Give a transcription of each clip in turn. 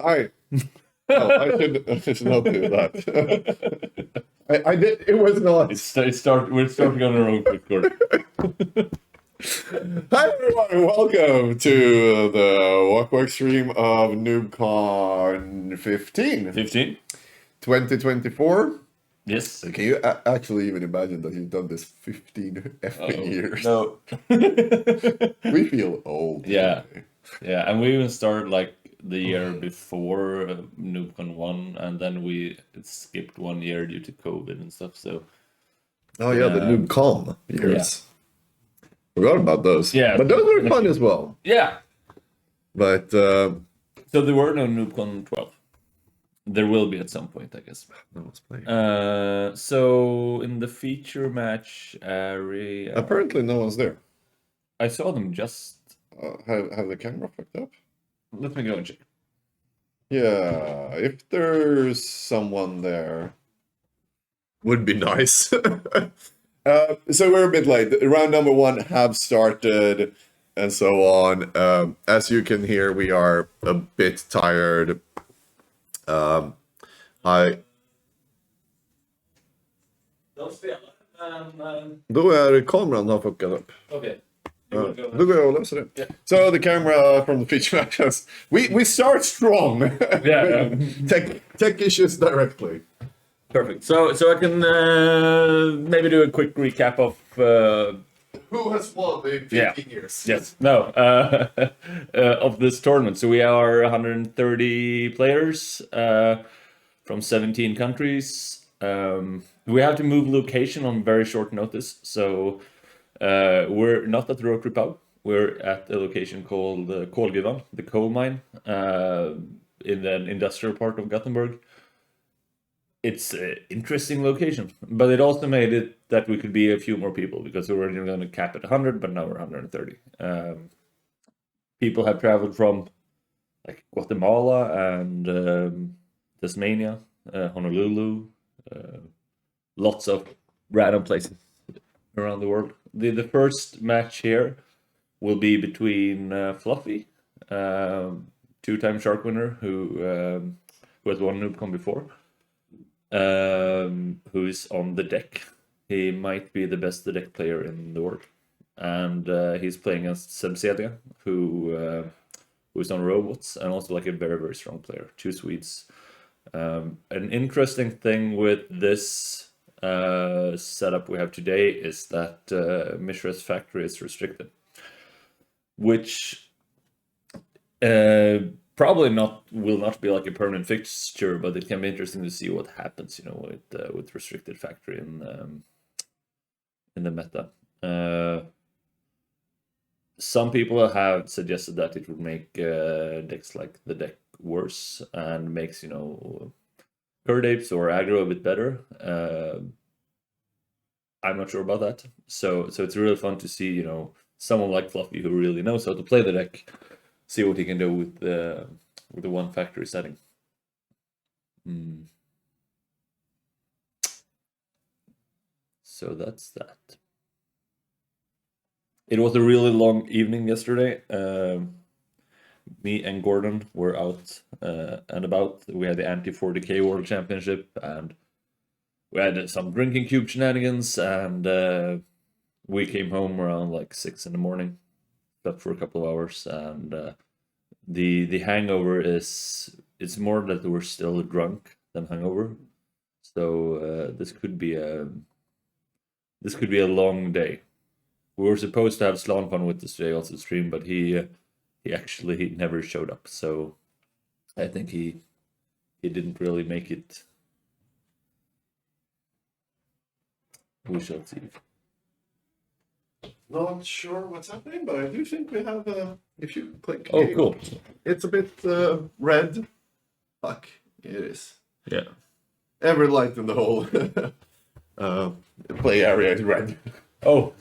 I I should not do that. I did. It was not. We're starting on our own quick record. Hi everyone, welcome to the Wak-Wak stream of NoobCon 15. 2024. Yes. Can you actually even imagine that you've done this 15 effing years? No. We feel old. Yeah. Yeah, and we even started like the year before NoobCon 1, and then we skipped 1 year due to COVID and stuff, so... Oh yeah, the NoobCon years. Forgot about those. Yeah. But those were fun as well. Yeah. But... So there were no NoobCon 12. There will be at some point, I guess. No one's playing. So in the feature match area... Apparently no one's there. I saw them just... have the camera fucked up? Let me go and check. Yeah, if there's someone there, would be nice. So we're a bit late. Round number 1 have started, and so on. As you can hear, we are a bit tired. Då är kameran har fuckat upp. Okay. Då går jag och löser det. Yeah. So the camera from the feature matches. We start strong. Yeah. Tech issues directly. Perfect. So I can maybe do a quick recap of who has won in 15 years. Yes. No. Of this tournament. So we are 130 players from 17 countries. We have to move location on very short notice. So we're not at the Rotary Pub. We're at a location called Kolgruvan, the coal mine, in the industrial part of Gothenburg. It's an interesting location, but it also made it that we could be a few more people, because we were originally going to cap at 100, but now we're 130. People have traveled from like Guatemala and Tasmania, Honolulu, lots of random places around the world. The first match here will be between Fluffy, 2-time Shark winner who has won NoobCon before, who is on the deck. He might be the best deck player in the world, and he's playing against Sebselia, who's on robots and also like a very, very strong player. 2 Swedes. An interesting thing with this setup we have today is that Mishra's factory is restricted, which probably will not be like a permanent fixture, but it can be interesting to see what happens, you know, with restricted factory in the meta. Some people have suggested that it would make decks like the deck worse and makes, you know, Curd Apes or aggro a bit better. I'm not sure about that. So it's really fun to see, you know, someone like Fluffy who really knows how to play the deck, see what he can do with the one factory setting. So that's that. It was a really long evening yesterday. Me and Gordon were out and about. We had the Anti-40K World Championship, and we had some drinking cube shenanigans, and we came home around like 6 in the morning, slept for a couple of hours, and the hangover it's more that we're still drunk than hungover. So this could be a long day. We were supposed to have Slanpan with us today also stream, but he never showed up, so I think he didn't really make it. We shall see. Not sure what's happening, but I do think we have if you click. Oh, cool. It's a bit red. Fuck, it is. Yeah. Every light in the whole play area is red. Oh.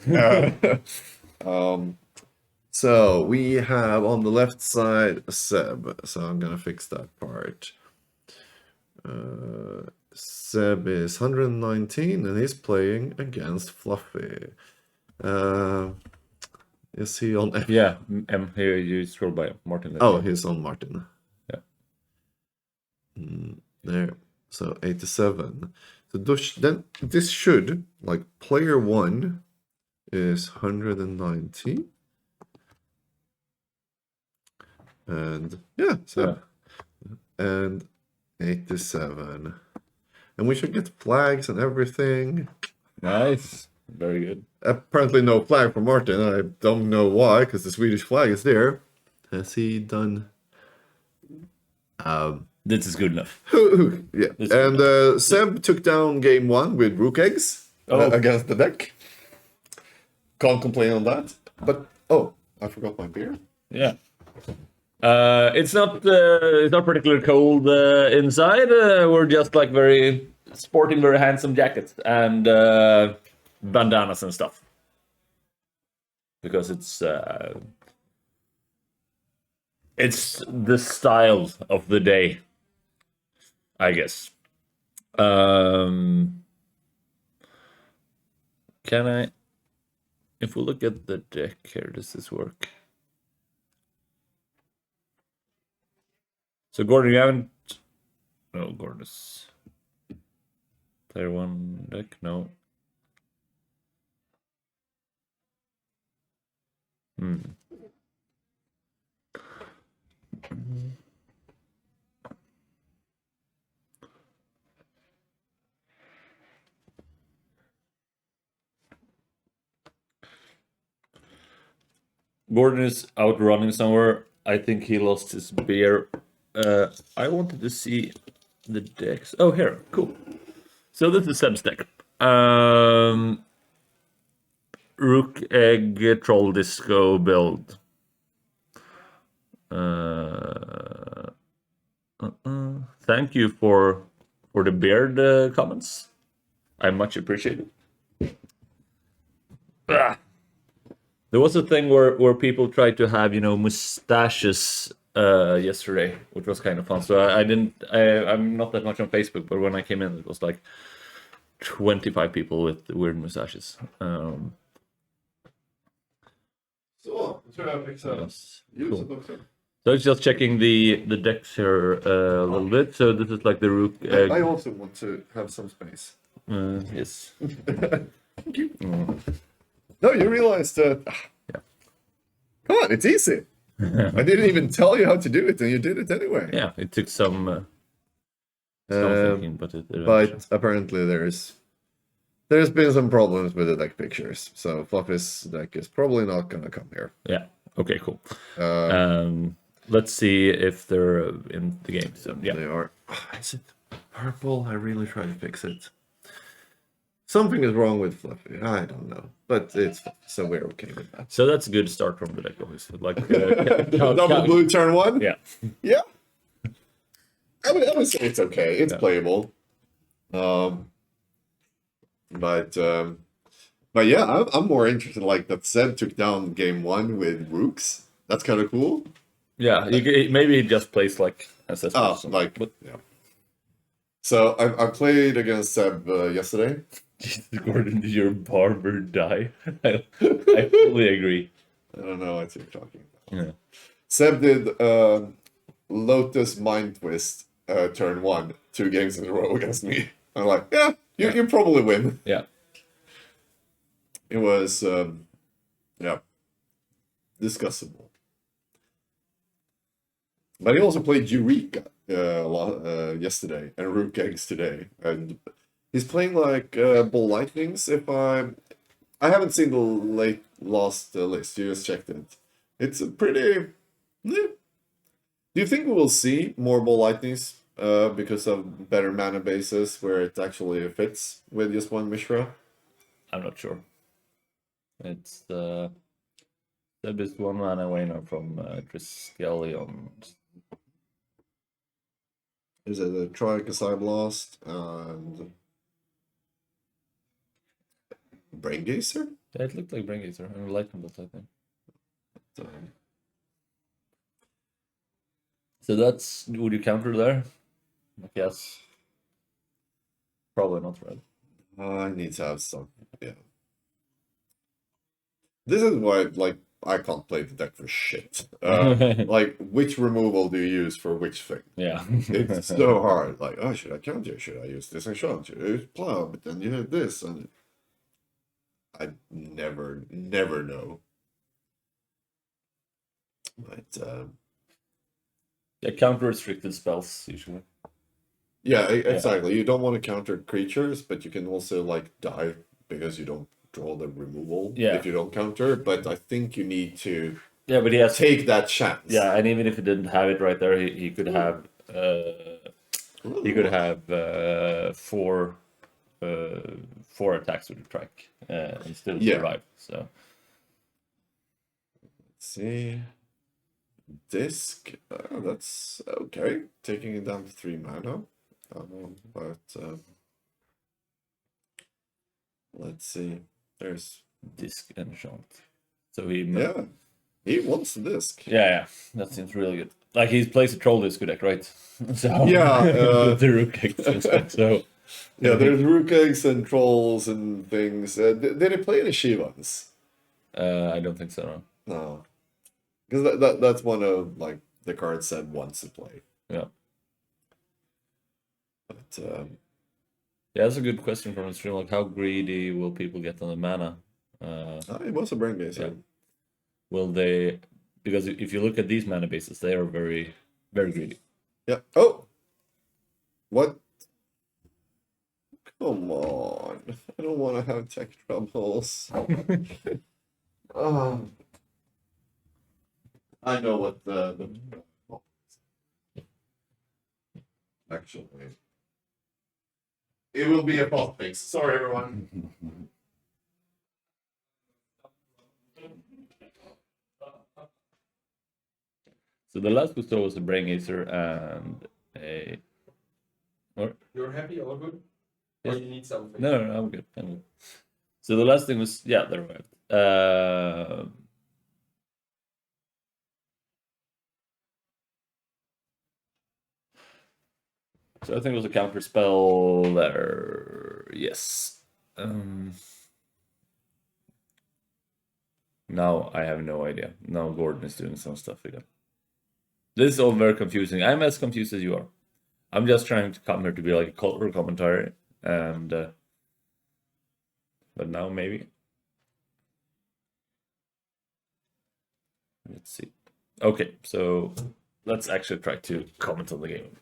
So we have on the left side Seb, so I'm gonna fix that part. Seb is 119 and he's playing against Fluffy. Is he on F? Yeah, here you scroll by Martin. Oh, he's on Martin. Yeah. There. So 87. So then this should, like, player 1 is 190. And yeah, so and 87. And we should get flags and everything. Nice. Very good. Apparently no flag for Martin. I don't know why, because the Swedish flag is there. Has he done? This is good enough. Yeah. And Seb took down game 1 with rook eggs against the deck. Can't complain on that. But I forgot my beer. Yeah. It's not particularly cold inside. We're just like sporting very handsome jackets and bandanas and stuff. Because it's the style of the day, I guess. Can I? If we look at the deck here, does this work? So Gordon, you haven't. No, Gordon is player 1 deck. No. Gordon is out running somewhere. I think he lost his beer. I wanted to see the decks. Oh, here. Cool. So this is Seb's deck. Rook, Egg, Troll, Disco build. Thank you for the beard comments. I much appreciate it. There was a thing where people tried to have, mustaches yesterday, which was kind of fun. So I'm not that much on Facebook, but when I came in, it was like 25 people with weird mustaches. Så, tror jag fixar ljuset också. So it's just checking the decks here a little bit. So this is like the rook. I also want to have some space. Yes. Thank you. No, you realized that. Yeah. Come on, it's easy. I didn't even tell you how to do it, and you did it anyway. Yeah, it took some thinking, but apparently there's been some problems with the deck pictures, so Fluffy's deck is probably not gonna come here. Yeah. Okay. Cool. Let's see if they're in the game. So yeah, they are. Is it purple? I really try to fix it. Something is wrong with Fluffy. I don't know, but it's so we're okay with that. So that's a good start from the deck, obviously. Like double blue turn 1. Yeah. Yeah. I would say it's okay. It's playable. But yeah, I'm more interested. Like that Seb took down game 1 with rooks. That's kind of cool. Yeah, maybe he just plays like ancestors. Yeah. So I played against Seb yesterday. Jesus, Gordon, did your barber die? I fully agree. I don't know what you're talking about. Yeah. Seb did Lotus Mind Twist turn 1, 2 games in a row against me. I'm like, yeah, you probably win. Yeah. It was, discussable. But he also played Eureka yesterday and Rook Eggs today. And he's playing like Bull Lightnings. If I haven't seen the last list, you just checked it. It's a pretty. Yeah. Do you think we will see more Bull Lightnings because of better mana bases where it actually fits with just one Mishra? I'm not sure. It's the best 1 mana winner from Triskelion. Is it a Triarchus Blast and Braingazer? Yeah, it looked like Braingazer and Lightning Bolt, I think. So that's, would you counter there? I guess. Probably not red. I need to have some, yeah. This is why, like, I can't play the deck for shit. Like, which removal do you use for which thing? Yeah. It's so hard. Like, oh, should I counter? Should I use this and shot? Should I use plow? But then you have this, and I never know. But Yeah, counter restricted spells usually. yeah, exactly. You don't want to counter creatures, but you can also like die because you don't draw the removal if you don't counter. But I think you need to but he has take that chance. Yeah, and even if he didn't have it right there, he could have four attacks with the track and still survive. So let's see. Disc, that's okay. Taking it down to 3 mana. Let's see. There's disc enchant. So he wants the disc. Yeah, that seems really good. Like he plays a troll disc deck, right? So yeah, the rook eggs. So yeah, there's rook eggs and trolls and things. Did they play any Shivans? I don't think so. No, because that's one of like the cards said wants to play. Yeah. But yeah, that's a good question from the stream. Like, how greedy will people get on the mana? it was a brain base. Yeah. Will they? Because if you look at these mana bases, they are very, very greedy. Yeah. Oh. What? Come on. I don't want to have tech troubles. I know what the actually. It will be a pop fix. Sorry, everyone. So the last Gusto was a Brain Gazer and a. Or? You're happy? All good? Or you need something? No, I'm good. I'm good. So the last thing was there we have it. So I think it was a counter spell there. Yes. Now I have no idea. Now Gordon is doing some stuff again. This is all very confusing. I'm as confused as you are. I'm just trying to come here to be like a color commentary, and but now maybe. Let's see. Okay, so let's actually try to comment on the game.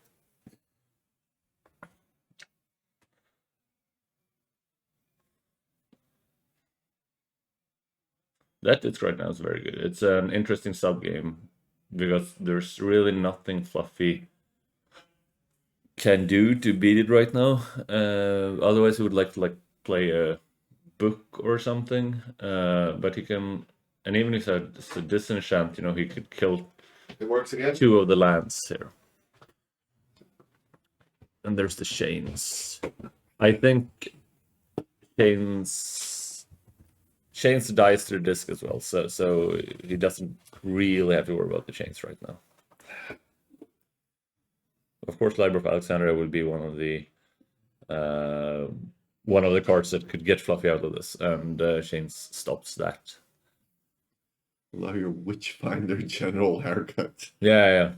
That it's right now is very good. It's an interesting sub game because there's really nothing Fluffy can do to beat it right now. Otherwise, he would like to play a book or something. But he can, and even if it's a disenchant, he could kill It works again. 2 of the lands here. And there's the chains. I think chains dies through disc as well, so he doesn't really have to worry about the chains right now. Of course, Library of Alexandria would be one of the cards that could get Fluffy out of this, and chains stops that. Love your Witchfinder general haircut. Yeah.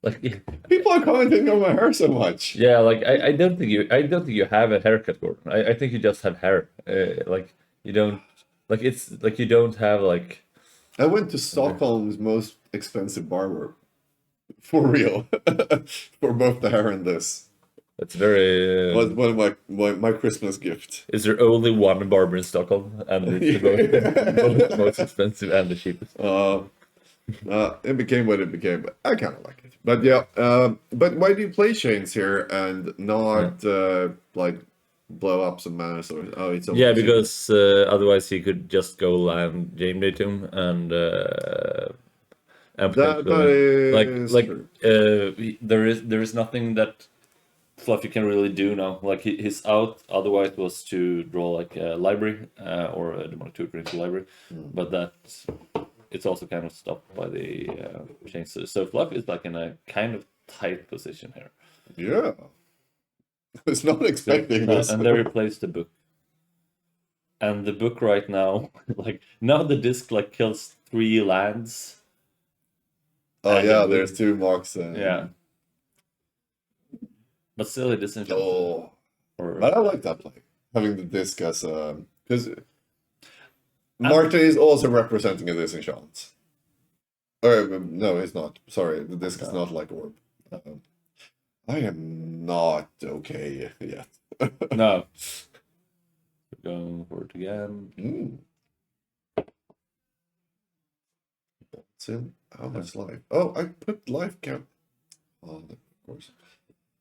Like people are commenting on my hair so much. Yeah, like I don't think you have a haircut, Gordon. I think you just have hair. Like you don't it's like you don't have like. I went to Stockholm's most expensive barber. For real. For both the hair and this. That's very. Was one of my Christmas gift. Is there only one barber in Stockholm, and it's both the most expensive and the cheapest? It became what it became, but I kind of like it. But yeah, but why do you play chains here and not like blow up some mana? Or it's because otherwise he could just go land Game Day Tomb and there is nothing that Fluffy can really do now. Like his out otherwise was to draw like a library or a demonic tutor into library, but that. It's also kind of stopped by the chains. So Fluffy is like in a kind of tight position here. Yeah. I was not expecting this. And they replaced the book. And the book right now, like now the disc like kills 3 lands. Oh And yeah, it there's would- 2 marks. Yeah. But still, it isn't. Oh, Or but I like that play. Having the disc as a because Marte is also representing a disenchant. No, he's not. Sorry, the disc is not like orb. I am not okay yet. no. Going for it again. What's in? How much life? Oh, I put life count. Oh, of course.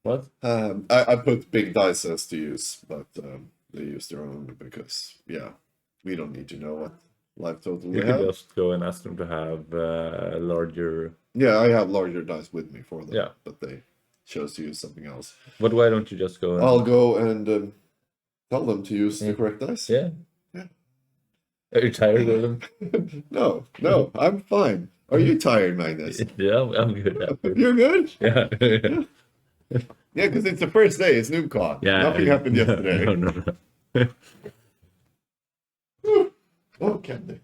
What? I put big dices to use, but they use their own because we don't need to know what life total You we could have. just go and ask them to have a larger. Yeah, I have larger dice with me for them. Yeah. But they chose to use something else. But why don't you just go and... I'll go and tell them to use the correct dice. Yeah. Yeah. Are you tired of them? No, I'm fine. Are you tired, Magnus? Yeah, I'm good. You're good? Yeah. Yeah, because it's the first day. It's NoobCon. Yeah. Nothing happened yesterday. No. Oh, candy.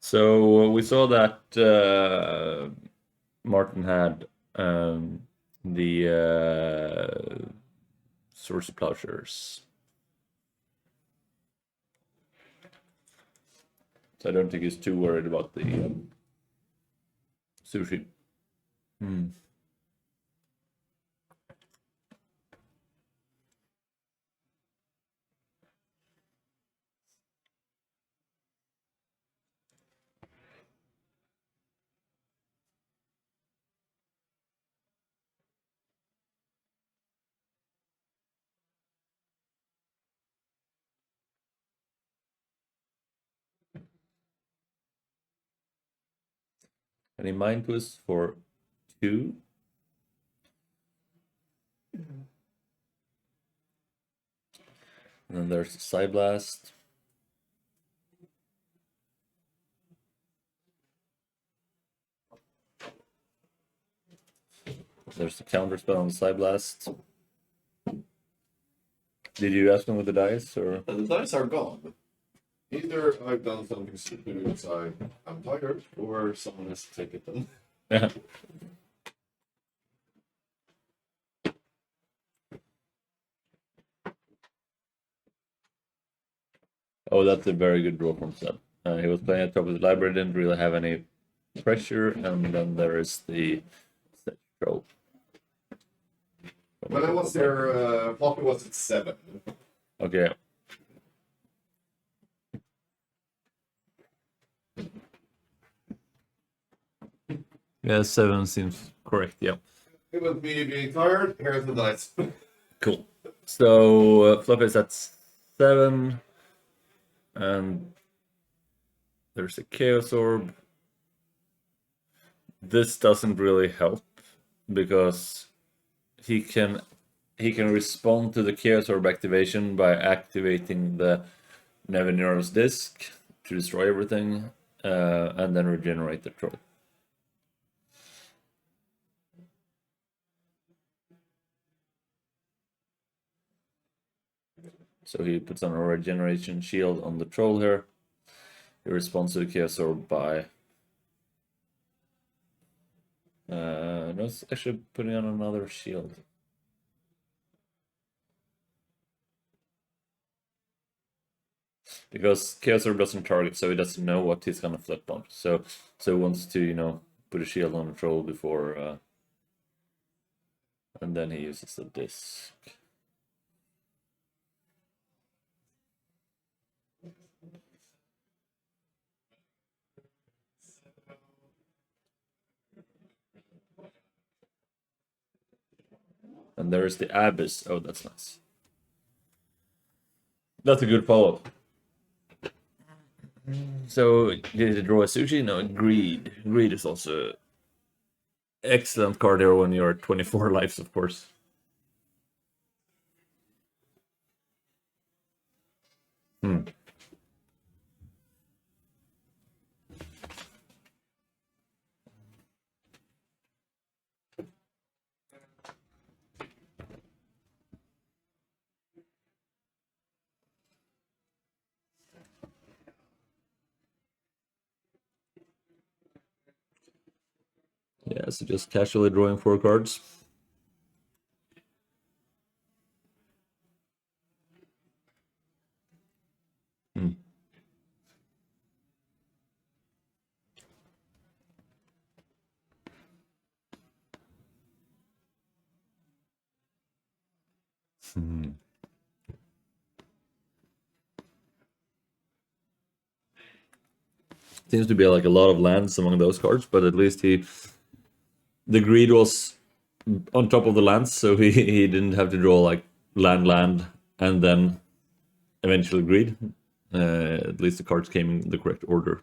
So we saw that Martin had the Source of Plowshares. So I don't think he's too worried about the sushi. Any mind twist for 2? And then there's the Side Blast. There's the counter spell on the Side Blast. Did you ask him with the dice, or? The dice are gone. Either I've done something stupid inside, I'm tired, or someone has taken them. Yeah. Oh, that's a very good draw from Seb. He was playing at top of the library, didn't really have any pressure, and then there is the set throw. When I was there, Poppy was at 7. Okay. Yeah, 7 seems correct, yeah. It was me being tired, here's the dice. Cool. So, Fluffy is at 7, and there's a Chaos Orb. This doesn't really help, because he can respond to the Chaos Orb activation by activating the Nevinyr's Disc to destroy everything, and then regenerate the troll. So he puts on a regeneration shield on the troll here. He responds to the Chaos Orb by... no, it's actually putting on another shield. Because Chaos Orb doesn't target, so he doesn't know what he's gonna flip on. So he wants to, you know, put a shield on the troll before... and then he uses the disc. And there's the Abyss. Oh, that's nice. That's a good follow-up. So, did you draw a sushi? No, Greed. Greed is also excellent card here when you're 24 lives, of course. Yeah, so just casually drawing 4 cards. Seems to be like a lot of lands among those cards, but at least the greed was on top of the lands, so he didn't have to draw like land, and then eventually greed. At least the cards came in the correct order.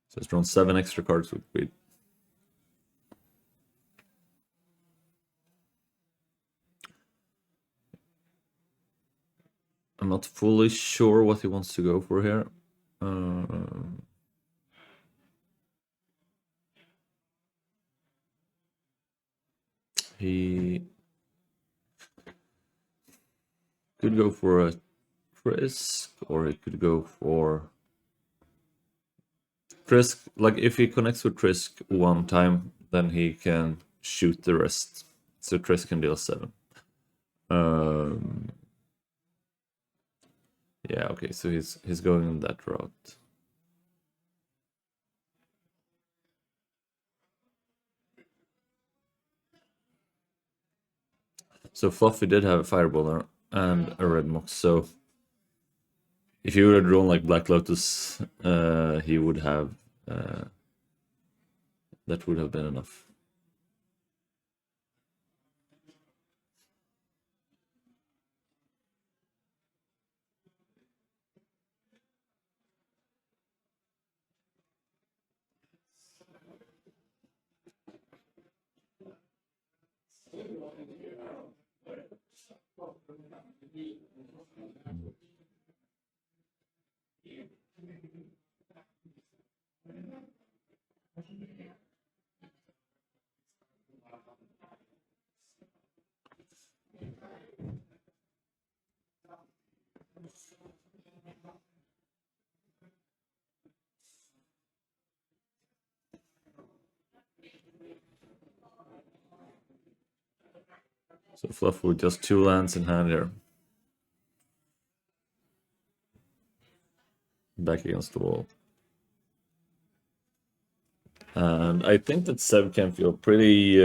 So it's drawn 7 extra cards with greed. I'm not fully sure what he wants to go for here. He could go for a Frisk, or he could go for Frisk. Like, if he connects with Frisk one time, then he can shoot the rest. So Frisk can deal 7. Yeah, okay, so he's going that route. So Fluffy did have a Fireballer and a Red Mox, so if he would have drawn like Black Lotus, he would have... that would have been enough. So Fluff with just 2 lands in hand here. Back against the wall. And I think that Seb can feel pretty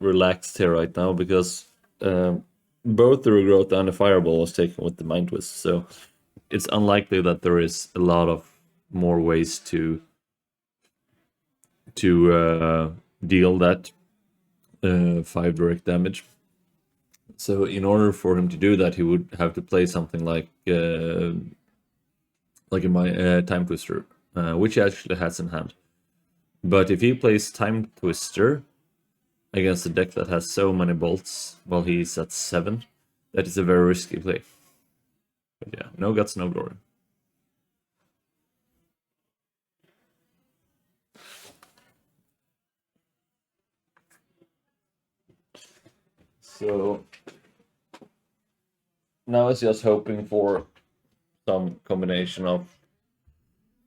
relaxed here right now, because both the Regrowth and the Fireball was taken with the Mind Twist, so it's unlikely that there is a lot of more ways to deal that 5 direct damage. So in order for him to do that, he would have to play something like a Time Twister, which he actually has in hand. But if he plays Time Twister against a deck that has so many bolts while he's at 7, that is a very risky play. But yeah, no guts, no glory. So now it's just hoping for some combination of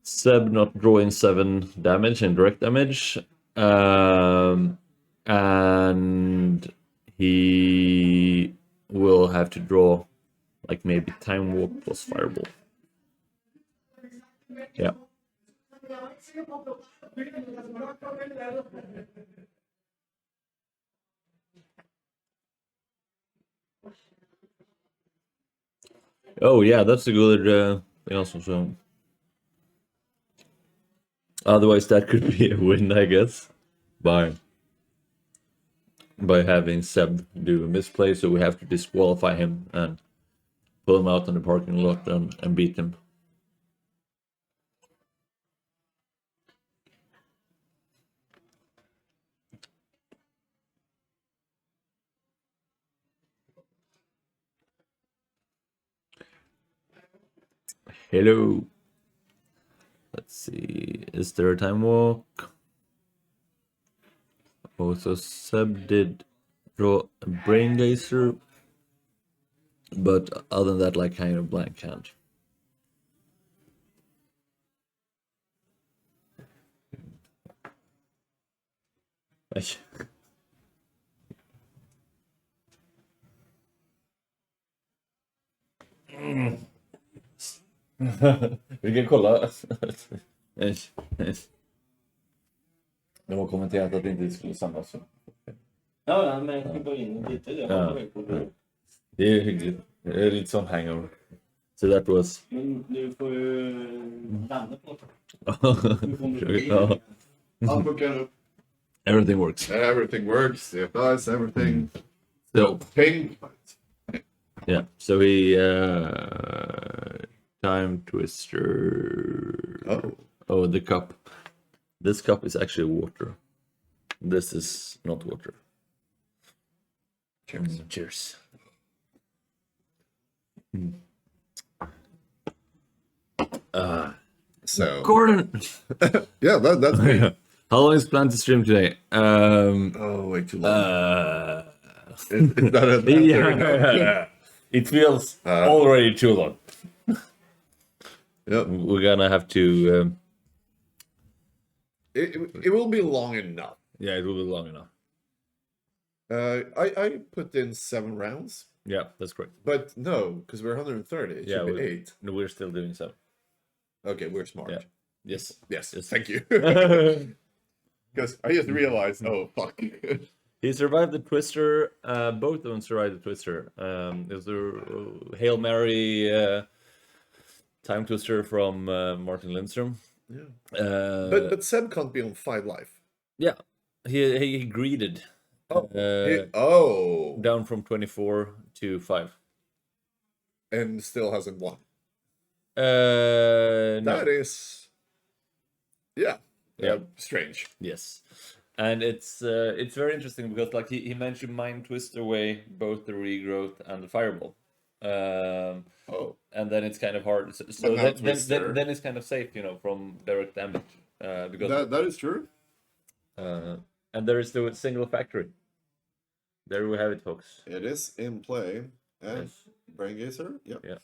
Seb not drawing 7 damage and direct damage, and he will have to draw like maybe Time Walk plus Fireball. Yeah. Oh yeah, that's a good thing also. So otherwise, that could be a win, I guess, by having Seb do a misplay. So we have to disqualify him and pull him out in the parking lot and beat him. Hello. Let's see. Is there a time walk? Oh, so Seb did draw a brain laser, but other than that, like kind of blank hand. Like, vi kan kolla. De har kommenterat att det inte skulle samlas. Ja, men jag kan gå in lite. Jag har varit på det. Det är hyggligt. Det är lite som hangover. So that was... Men du får ju landa på det. Ja. I'll book it up. Everything works. Everything works. It does everything. So, Ping. yeah. So we time twister. Oh, the cup. This cup is actually water. This is not water. Cheers. Cheers. So Gordon. yeah, that's me. How long is planned to stream today? Oh, way too long. It's not a Yeah. It feels already too long. Yep. We're gonna have to. It will be long enough. Yeah, it will be long enough. I put in 7 rounds, Yeah, that's correct. but no, because we're 130. It should be 8. No, we're still doing so. Okay, we're smart. Yeah. Yes. Yes. Thank you. Because I just realized, oh fuck. He survived the twister. Both of them survived the twister. There's a Hail Mary time twister from Martin Lindstrom. Yeah. But Seb can't be on 5 life. Yeah, he greeded. Oh. Down from 24 to 5. And still hasn't won. No. That is, yeah, strange. Yes, and it's very interesting because like he mentioned Mind Twist away both the regrowth and the fireball. And then it's kind of hard. So then it's kind of safe, you know, from direct damage. Because that is true. And there is the single factory. There we have it, folks. It is in play. And Brain Gazer, yeah.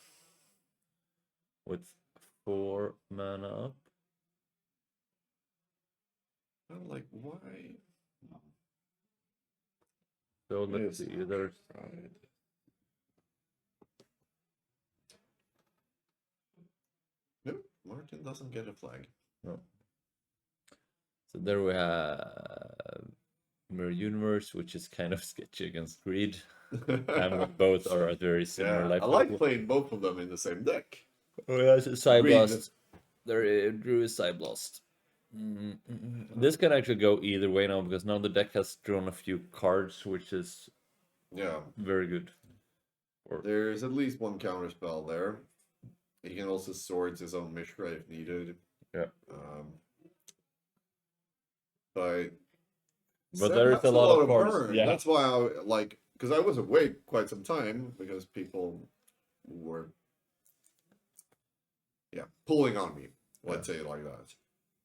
With 4 mana up. I'm like, why? So let's see. There's no, Martin doesn't get a flag. no. So there we have Mirror Universe, which is kind of sketchy against Greed. And both are at very similar life I like level. playing both of them in the same deck. Oh yeah, it's a Side Greed. Blast. There Drew is Side Blast. This can actually go either way now because now the deck has drawn a few cards, which is very good. There's at least one counter spell there. He can also sword his own Mishra if needed. Yeah. But there is a lot of cards. burn. Yeah. That's why I like, because I was awake quite some time because people were pulling on me, let's say it like that.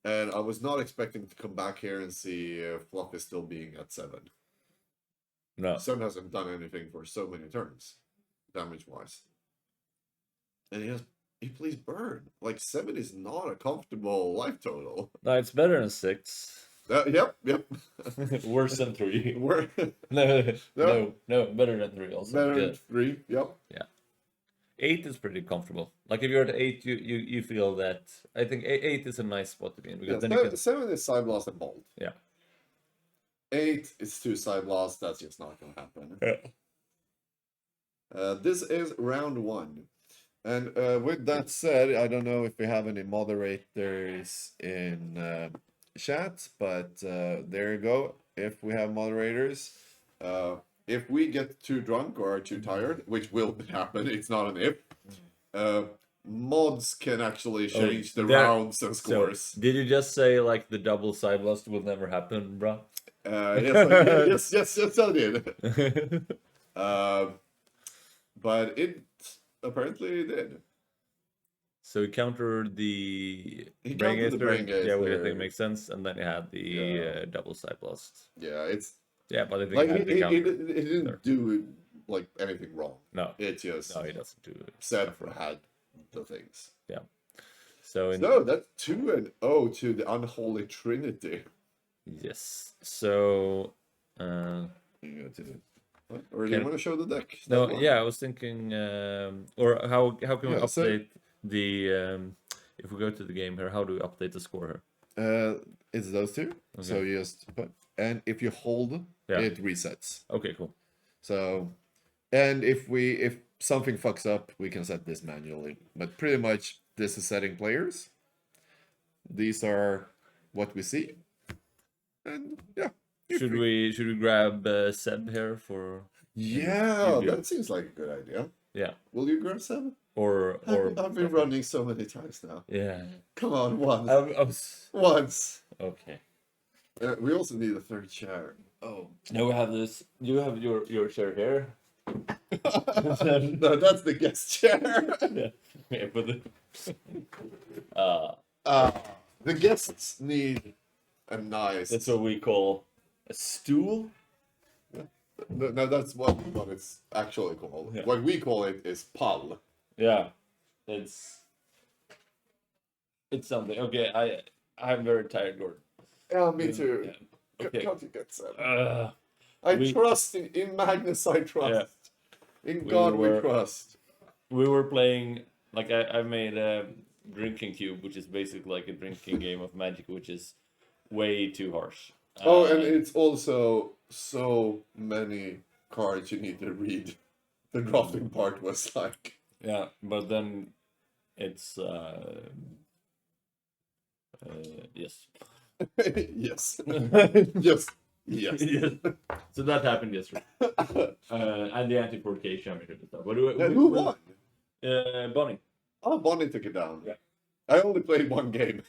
And I was not expecting to come back here and see Fluff is still being at 7. No. 7 hasn't done anything for so many turns, damage wise. And he plays burn. Like 7 is not a comfortable life total. No, it's better than 6. Yep. Worse than 3. No. No, better than 3 also. Better than 3, yep. Yeah. 8 is pretty comfortable. Like if you're at 8, you feel that. I think 8 is a nice spot to be in because then you can... 7 is Side Blast and Bolt. Yeah. 8 is 2 Side Blasts. That's just not going to happen. Yeah. This is round 1. And with that said, I don't know if we have any moderators in chat, but there you go. If we have moderators, if we get too drunk or are too tired, which will happen, it's not an if, mods can actually change the rounds and scores. So, did you just say like the double Side Blast will never happen, bro? Yes, I did. But it apparently did. So he countered the He Brain countered the Gazer. Brain Yeah, which I Gazer. think makes sense. And then he had the Yeah. double side blast. Yeah, it's Yeah, but I think like he had the he counter. didn't there. do like anything wrong. No, It just no, he doesn't do it. Seb had the things. Yeah. So So that's 2-0 to the unholy trinity. yes. So You go to what? Or do Can- you want to show the deck? no, That one? yeah, I was thinking, or how can we Yeah, so- update the if we go to the game here, how do we update the score here? It's those two. So you just put, and if you hold, Yeah. it resets. Okay, cool. So, and if something fucks up, we can set this manually. But pretty much, this is setting players. These are what we see, and yeah. Should we grab Seb here for Yeah, you- that seems like a good idea. yeah, Will you grab 7? or I've been running so many times now. yeah. Come on, once. I was Once. okay. We also need a third chair. Oh. Now we have this. You have your chair here. No, that's the guest chair. Yeah, but The guests need a nice. that's what we call a stool. No, that's what it's actually called. Yeah. What we call it is pall. Yeah, it's something. Okay, I'm very tired, Gordon. Yeah, me too. Yeah. Okay. Can't you get 7? We- I trust in Magnus. I trust. In God we were- trust. We were playing like I made a drinking cube, which is basically like a drinking game of Magic, which is way too harsh. Oh, and it's also so many cards you need to read. The drafting part was like. yeah, but then it's yes. Yes. Yes. Yes. Yes. So that happened yesterday. And the anti-4K championship and stuff. But Who won? Bonnie. Oh, Bonnie took it down. Yeah. I only played one game.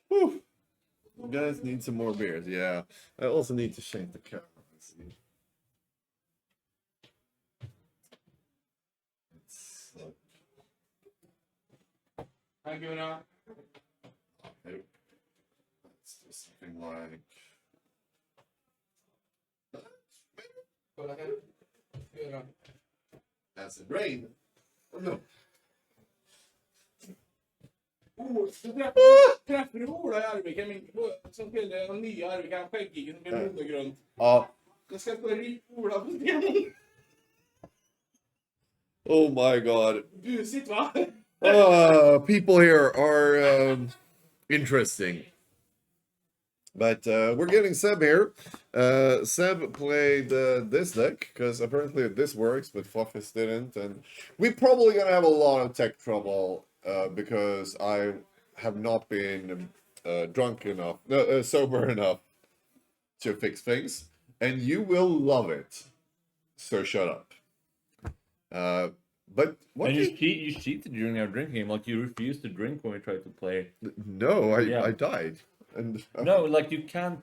Whew. You guys need some more beers. Yeah. I also need to shake the camera. Let's see. It's like, Thank you now. nope. Let's do something like. Kolla här. Fyra. Acid rain. Oh, no. Träffade du Ola i Arvika? Som spelade de nya Arvika, han skäggig, som blev undergrund. Ja. Jag ska stå och riva Ola på scenen. Oh my god. Busigt va? People here are interesting. But we're getting Seb here. Seb played this deck because apparently this works, but Fluffus didn't. And we're probably gonna have a lot of tech trouble because I have not been drunk enough, sober enough to fix things. And you will love it. So shut up. But what? And you cheated during our drinking game. Like you refused to drink when we tried to play. No, Yeah. I died. And No, like you can't.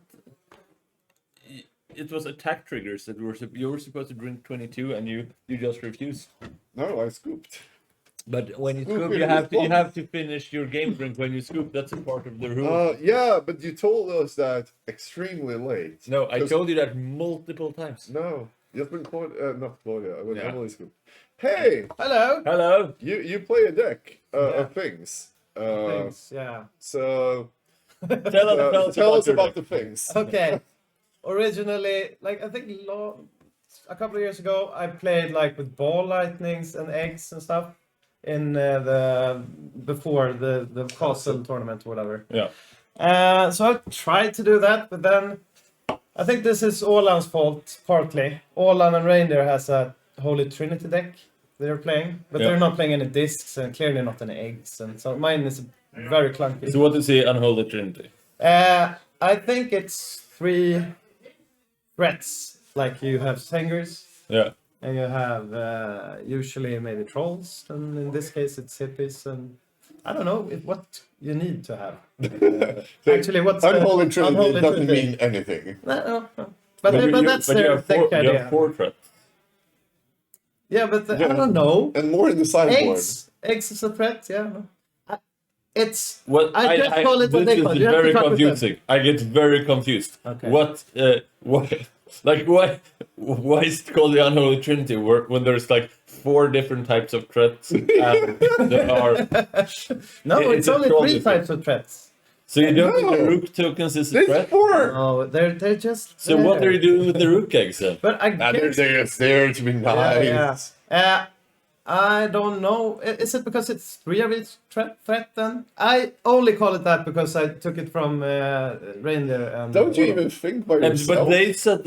It was attack triggers that you were supposed to drink 22, and you just refused. no, I scooped. But when you Scoop scoop, in you have response. to finish your game drink when you scoop. That's a part of the rule. Yeah, but you told us that extremely late. No, I 'Cause- told you that multiple times. No, you've been Claudia, not Claudia. When Yeah. Emily scooped. Hey, Hello. Hello. you play a deck of things. Thanks. Yeah. So Tell us us about your the things. Okay. Originally, like I think a couple of years ago, I played like with ball lightnings and eggs and stuff in before the castle tournament or whatever. Yeah. So I tried to do that, but then I think this is Åland's fault partly. Åland and Reindeer has a Holy Trinity deck they're playing, but Yeah. they're not playing any discs and clearly not any eggs, and so mine is very clunky. So what is the unholy trinity? I think it's 3 threats. Like you have singers, Yeah. and you have usually maybe trolls, and in this case it's hippies, and I don't know what you need to have. Actually, what's the Unholy Trinity Unholy doesn't Trinity? mean anything. No. But that's you their have deck idea. four threats. Yeah, but I Yeah. don't know. And more in the sideboard. Eggs is a threat. Yeah. No. It's. Well, I just call it what this they call is it. You have to very talk with them. confusing. I get very confused. Okay. Why is it called the unholy trinity when there's like 4 different types of threats and there are No, it's a only troll 3 difference. types of threats. So you don't think the No. rook tokens is a There's threat? 4. No, they're just. So what there. are you doing with the rook eggs then? But I They're guess. there to be nice. Yeah. I don't know. Is it because it's 3 of each threat then? I only call it that because I took it from Reindeer. And Don't you even think by But yourself? they said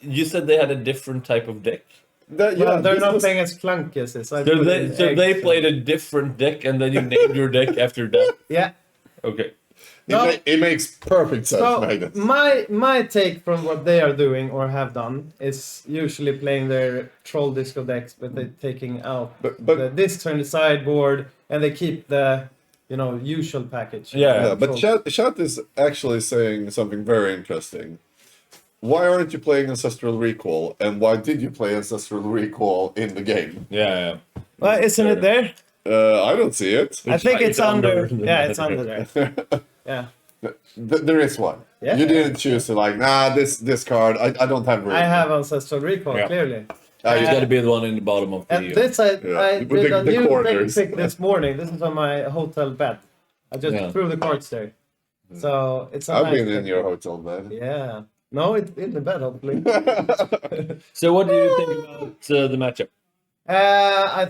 you said they had a different type of deck. Well, they're this not was- playing as clunky as this. I So put they in so eggs they and- played a different deck and then you named your deck after that. Yeah. Okay. No. It makes perfect sense, So Magnus. my take from what they are doing or have done is usually playing their troll disco decks, but they're taking out But- the discs on the sideboard and they keep the usual package. Yeah, Yeah, but Troll. Chat is actually saying something very interesting. Why aren't you playing Ancestral Recall? And why did you play Ancestral Recall in the game? Yeah. Well, isn't it there? I don't see it. I think it's under. the Yeah, it's meta. under there. Yeah. There is one. Yeah. You didn't choose to this card. I don't have room. I have Ancestral Recall, Yeah. clearly. It's got to be the one in the bottom of the. And this I with did the a new corners. pick this morning. This is on my hotel bed. I just Yeah. threw the cards there. So it's a I've nice been in pick. your hotel bed. Yeah. No, it's in the bed, hopefully. So what do you think about the matchup? I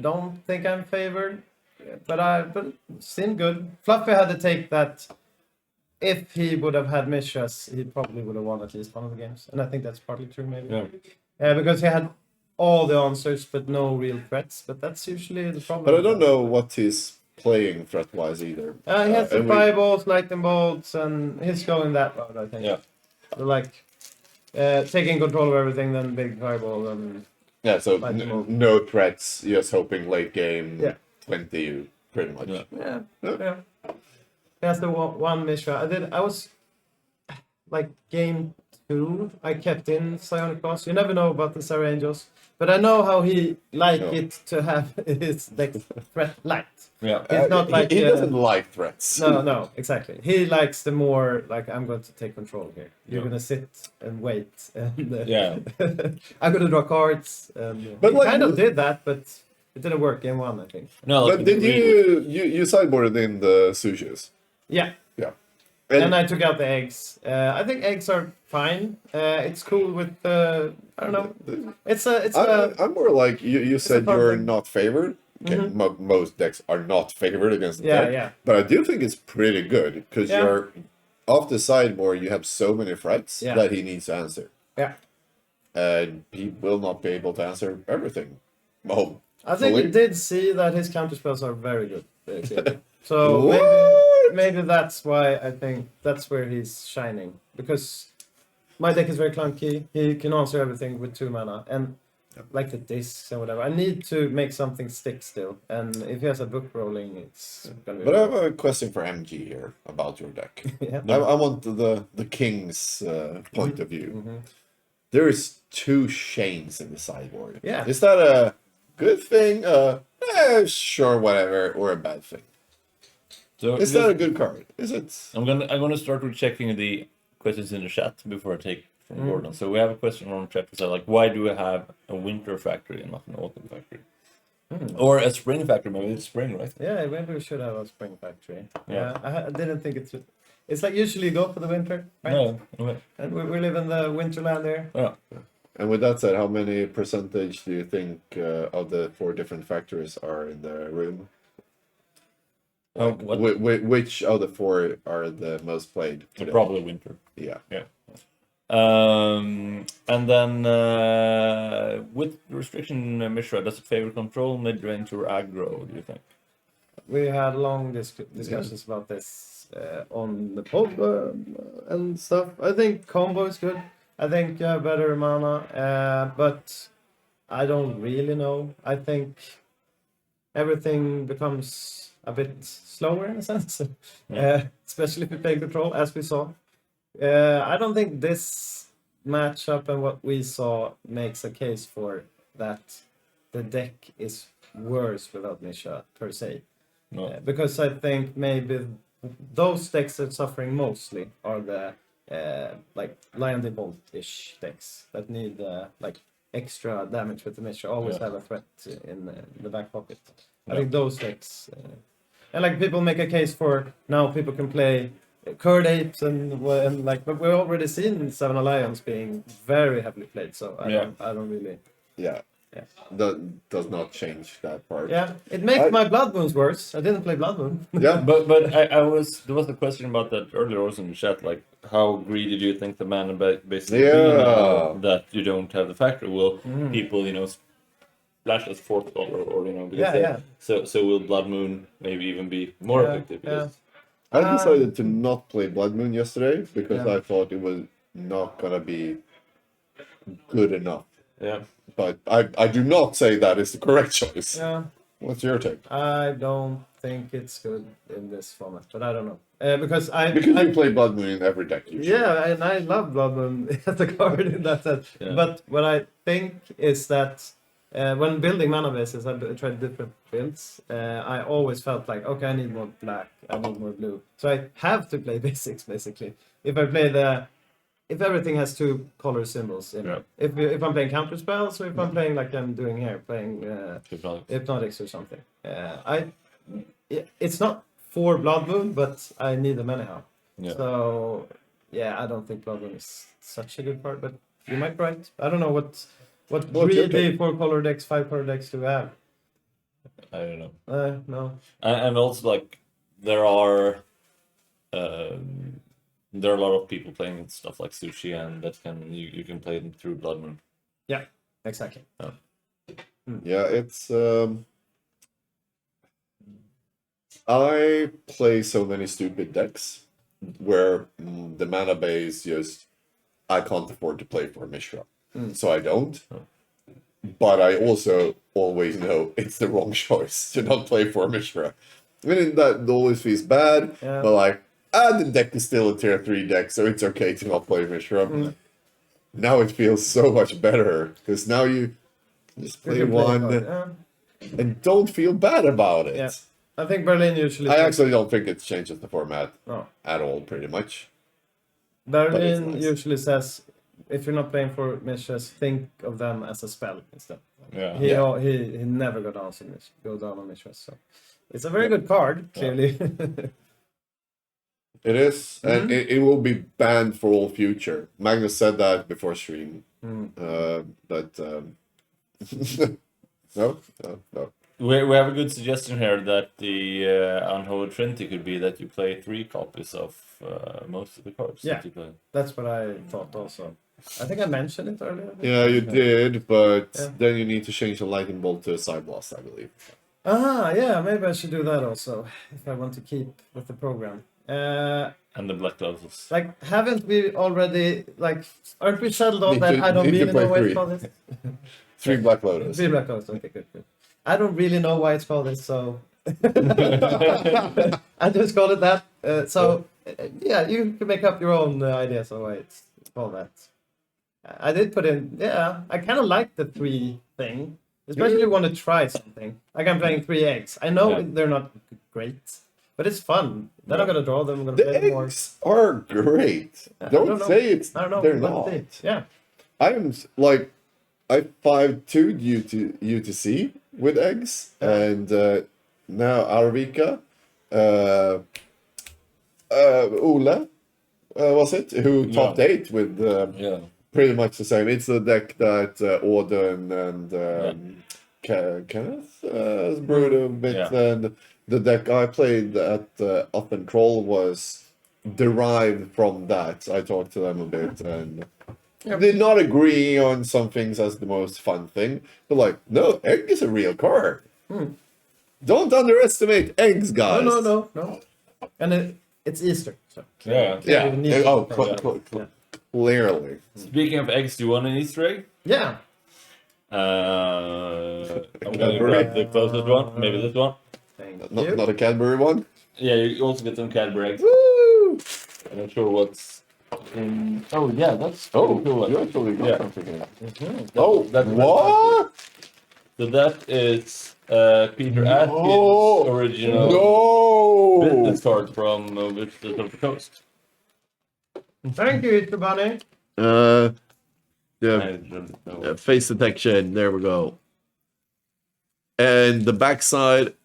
don't think I'm favored, but it seemed good. Fluffy had to take that. If he would have had Mishras, he probably would have won at least one of the games, and I think that's partly true, maybe. Yeah. Because he had all the answers but no real threats. But that's usually the problem. But I don't know what he's playing threat-wise either. He has the and we- fireballs, lightning bolts, and he's going that route, I think. Yeah. So like taking control of everything, then big fireball, and Yeah, so Lightning bolt. no threats, just hoping late game Yeah. 20 you, pretty much. Yeah. yeah. He has the one Mishra. I was like game 2. I kept in Psionic Boss. You never know about the Sarah Angels, but I know how he No. it to have his deck threat light. Yeah. It's not He- like he doesn't like threats. No, exactly. He likes the more like I'm going to take control here. You're Yeah. gonna sit and wait, and Yeah. I'm gonna draw cards. And But he like- kind of did that, but it didn't work in 1, I think. No, But did you sideboarded in the sushis? Yeah, Yeah. and I took out the eggs. I think eggs are fine. It's cool with I don't know. It's a I'm more like you said fun you're thing. not favored. Okay, most decks are not favored against the Yeah, deck, yeah. but I do think it's pretty good because Yeah. you're off the sideboard. You have so many threats Yeah. that he needs to answer, yeah. and he will not be able to answer everything. Well, I think fully. he did see that his counter spells are very good. Basically. So What? maybe that's why I think that's where he's shining, because my deck is very clunky. He can answer everything with 2 mana, and like the discs and whatever. I need to make something stick still, and if he has a book rolling, it's gonna be. But I have a question for MG here about your deck. yeah. I want the king's point of view. There is 2 chains in the sideboard. Yeah. Is that a good thing? Sure, whatever, or a bad thing? So Is that a good card? Is it? I'm gonna start with checking the questions in the chat before I take from Gordon. So we have a question on chat. So like, why do we have a winter factory and not an autumn factory? Or a spring factory? Maybe it's spring, right? Yeah, maybe we should have a spring factory. Yeah. I didn't think it's. It's like usually you go for the winter, right? No. Okay. And we live in the winterland there. Yeah. And with that said, how many percentage do you think of the 4 different factories are in the room? What? Which of the 4 are the most played? today? Probably winter. Yeah. Yeah. And then with restriction Mishra, does it favor control, mid range, or aggro? Do you think? We had long discussions about this on the pod and stuff. I think combo is good. I think better mana, but I don't really know. I think everything becomes a bit slower in a sense, especially if you play control, as we saw. I don't think this matchup and what we saw makes a case for that the deck is worse without Misha per se. No. Because I think maybe those decks that are suffering mostly are the like Lion Bolt-ish decks that need like extra damage with the Misha. Always have a threat in the back pocket. I think those decks, and like people make a case for now people can play Curd Apes and like, but we've already seen Seven Alliance being very heavily played. So I don't really. Yeah. Yeah. That does not change that part. Yeah, it makes my Blood Moons worse. I didn't play Blood Moon. Yeah. But there was a question about that earlier also in the chat, like how greedy do you think the mana base will be now that you don't have the factor? Will people, splash as fourth color or because so will Blood Moon maybe even be more effective? Because I decided to not play Blood Moon yesterday because I thought it was not gonna be good enough. Yeah. But I do not say that is the correct choice. Yeah. What's your take? I don't think it's good in this format, but I don't know. Because you play Blood Moon in every deck usually. Yeah, and I love Blood Moon as a card in that sense. Yeah. But what I think is that when building mana bases, I tried different builds. I always felt like, okay, I need more black, I need more blue. So I have to play basics basically. If everything has two color symbols in it. If I'm playing counter spells or if I'm playing like I'm doing here, playing hypnotics or something. It's not for Blood Moon, but I need them anyhow. Yeah. So I don't think Blood Moon is such a good card, but you might be right. I don't know what greedy 4-color decks, 5-color decks do we have. I don't know. No. And also like there are a lot of people playing stuff like Sushi, and that you can play them through Blood Moon. Yeah, exactly. Yeah, it's I play so many stupid decks where the mana base I can't afford to play for Mishra. So I don't. But I also always know it's the wrong choice to not play for Mishra. I mean, that always feels bad, but like, the deck is still a tier 3 deck, so it's okay to not play Mishra. Now it feels so much better, because now you just play one and don't feel bad about it. Yeah. I think Berlin usually... I actually don't think it changes the format No. at all, pretty much. Berlin usually says, if you're not playing for Mishras, think of them as a spell instead. Yeah. He never go down on Mishras, so it's a very good card, clearly. It is, and it will be banned for all future. Magnus said that before stream. No. We have a good suggestion here that the Unholy Trinity could be that you play 3 copies of most of the cards that you play. That's what I thought also. I think I mentioned it earlier. Yeah, you did, but then you need to change the lightning bolt to a side blast, I believe. Maybe I should do that also if I want to keep with the program. And the Black Gloves. Like, haven't we already, like, aren't we settled on Need that? to- I don't need to really play know why 3. it's called this. 3 Black Lotus. 3 Black Lotus, okay, good. I don't really know why it's called this, so I just call it that. You can make up your own ideas of why it's called that. I did put in, I kind of like the 3 thing, especially if you want to try something. Like I'm playing 3 eggs. I know they're not great, but it's fun. Then I'm gonna draw them. I'm gonna The play them more. eggs are great. Don't say I don't know. they're Let's not. see. Yeah. I 5-2'd UTC with eggs, and now Arvika, Ola, was it, who topped 8 with pretty much the same. It's the deck that Auden and Kenneth has brewed a bit, and the deck I played at Up and Troll was derived from that. I talked to them a bit, and did not agree on some things as the most fun thing, but like, no, egg is a real card. Don't underestimate eggs, guys. No. And it's Easter. So Clearly. Speaking of eggs, do you want an Easter egg? Yeah. I'm gonna grab the closest one. Maybe this one. Thank you. Not a Cadbury one. Yeah, you also get some Cadbury eggs. Woo! I'm not sure what's in... Oh, yeah, that's Oh, pretty cool. you actually got Yeah. something here. Mhm. Oh, That's what? So that is Peter No. Atkins' original No! business card from Visitors of the Coast. Thank you, Easter Bunny. Yeah, face detection. There we go. And the backside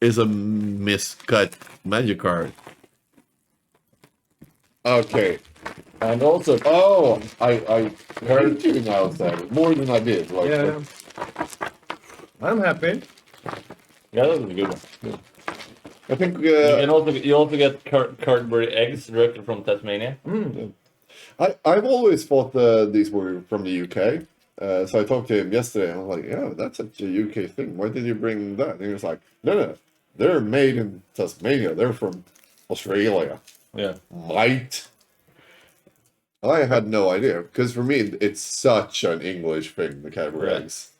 is a miscut magic card. Okay. And also, I heard you now, Sam, more than I did. Like, Yeah. I'm happy. Yeah, that was a good one. I think You also get Cadbury eggs directly from Tasmania. I've always thought these were from the UK. So I talked to him yesterday, and I was like, "Yeah, that's such a UK thing. Why did you bring that?" And he was like, "No, they're made in Tasmania. They're from Australia." Yeah. Might. I had no idea because for me it's such an English thing. The Cadbury Yeah. eggs.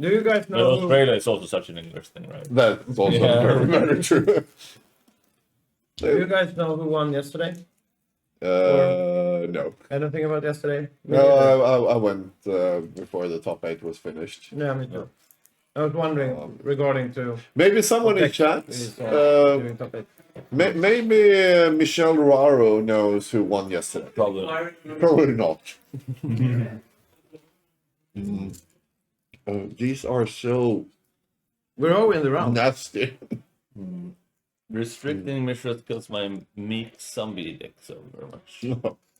Do you guys But know who... Australia is also such an English thing, right? That's also Yeah. very, very true. Do you guys know who won yesterday? No. Anything about yesterday? Me No, neither. I went before the top 8 was finished. Yeah, me too. I was wondering regarding to Maybe someone in Text chat. is, doing top 8. Maybe Michelle Ruaro knows who won yesterday. Probably. Probably not. These are so We're all in the round. nasty. Restricting measures kills my meat zombie deck so very much.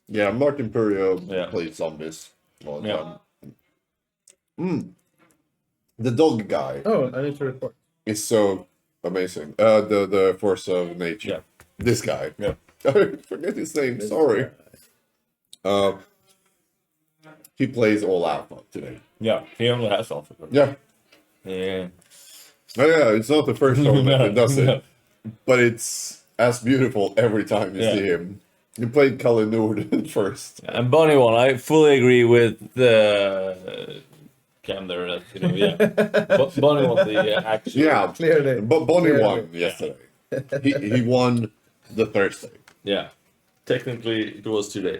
Yeah, Martin Purio Yeah. plays zombies all the Yeah. time. The dog guy Oh, I need to report. is so amazing. The force of nature. Yeah. This guy. Yeah. I forget his name. Sorry. He plays all alpha today. Yeah, he only has alpha. Yeah. Yeah. Oh, yeah, it's not the first time that he does it, No. but it's as beautiful every time you Yeah. see him. You played Kalle Nord first. And Bonnie one, I fully agree with the Cam there. That, you know, yeah. Bonnie won the action. Yeah, Clearly. but Bonnie Clearly. won yesterday. He won the Thursday. Yeah. Technically, it was today.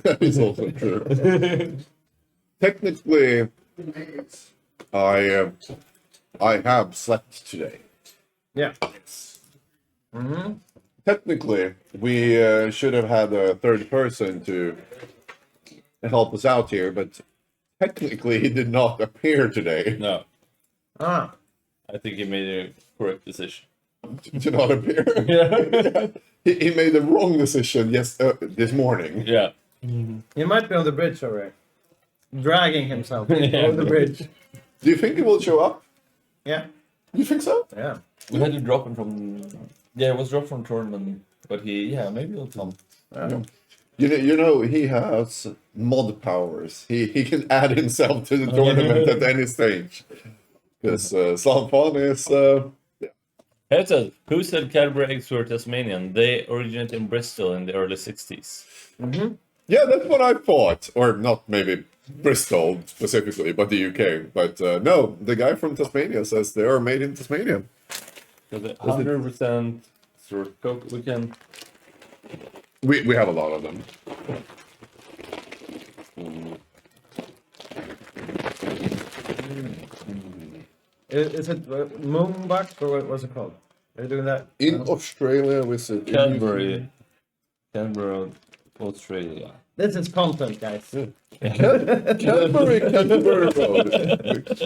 That is also true. Technically, I have slept today. Yeah. Technically, we should have had a third person to help us out here, but technically he did not appear today No, Ah. I think he made a correct decision. to not appear. Yeah. He made the wrong decision this morning. Yeah. He might be on the bridge already. Dragging himself Yeah. over the bridge. Do you think he will show up? Yeah. You think so? Yeah. We had to drop him from. Yeah, it was dropped from tournament, but maybe he'll come. You know he has mod powers. He can add himself to the tournament at any stage. Because Slanfan is It says, who said Cadbury eggs were Tasmanian? They originated in Bristol in the early 60s. yeah, that's what I thought, or not maybe Bristol specifically, but the UK. But no, the guy from Tasmania says they are made in Tasmania. So the 100% sort of coke, we can. We have a lot of them. Is it Moonbuck or what's it called? Are you doing that? In Australia, we said Cadbury, Australia. This is content, guys. Cadbury Road.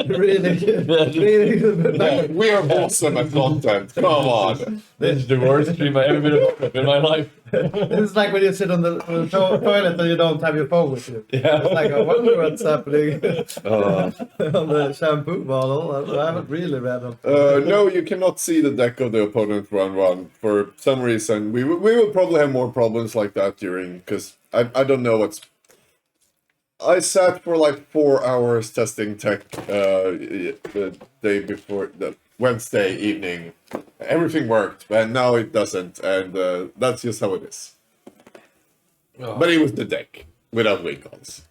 really good. We are awesome at content. Come on. This is the worst stream I ever been a part of in my life. This is like when you sit on the toilet and you don't have your phone with you. Yeah. It's like, I wonder what's happening Uh, on the shampoo bottle. I haven't really read them. no, you cannot see the deck of the opponent run. For some reason, we will probably have more problems like that during, because I don't know what's. I sat for like 4 hours testing tech the day before, the Wednesday evening. Everything worked, and now it doesn't, and that's just how it is. Oh. But it was the deck without win cons.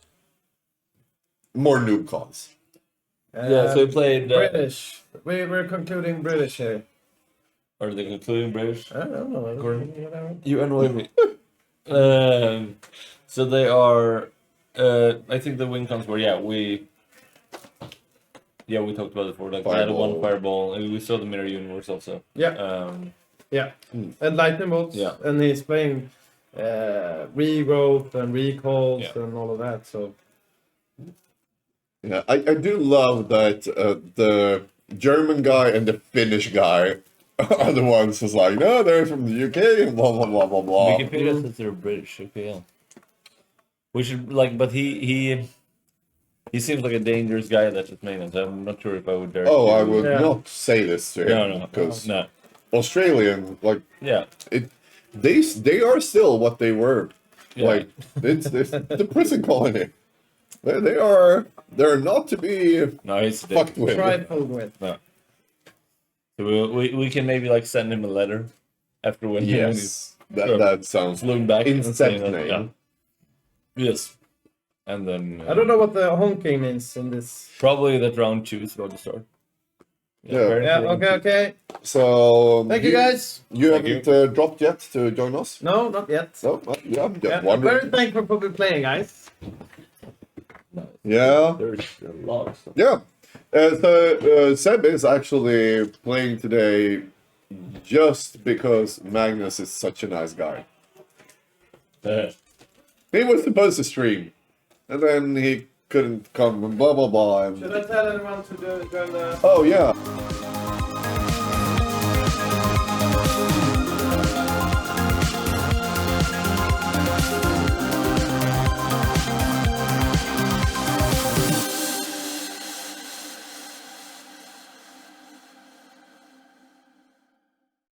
More noob cons. Yeah, so we played. British. We're concluding British here. Are they concluding British? I don't know. Whatever. You annoy me. So they are. I think the win cons were we Yeah, we talked about it before. Like we Fireball. had one fireball, and we saw the mirror universe also. Yeah. Yeah, and lightning bolts, Yeah. and he's playing regrowth and recalls Yeah. and all of that. So Yeah, I do love that the German guy and the Finnish guy are the ones who's like, no, they're from the UK and blah blah blah blah blah. Wikipedia says they're British. Okay, yeah. We should like, but he seems like a dangerous guy that's just maintenance. I'm not sure if I would dare. Oh, to- I would Yeah. not say this to him no, because no. Australian, like Yeah, they are still what they were. Yeah. Like it's the prison colony. They're not to be no, he's fucked with. trifled with. No. So we can maybe like send him a letter after when he's Yes, Sure. that sounds flown back. and insect saying that- name. yeah. Yes, and then I don't know what the honking means in this. Probably that round 2 is about to start. Yeah. apparently. Yeah. Okay. So Thank you guys. You Thank haven't dropped yet to join us? No, not yet. No, yeah, I'm just Yeah, I'm wondering. very thankful for playing, guys. Yeah, There's a lot of stuff. yeah. Seb is actually playing today just because Magnus is such a nice guy. He was supposed to stream, and then he couldn't come and blah blah blah. Should And... I tell anyone to join the? Oh yeah.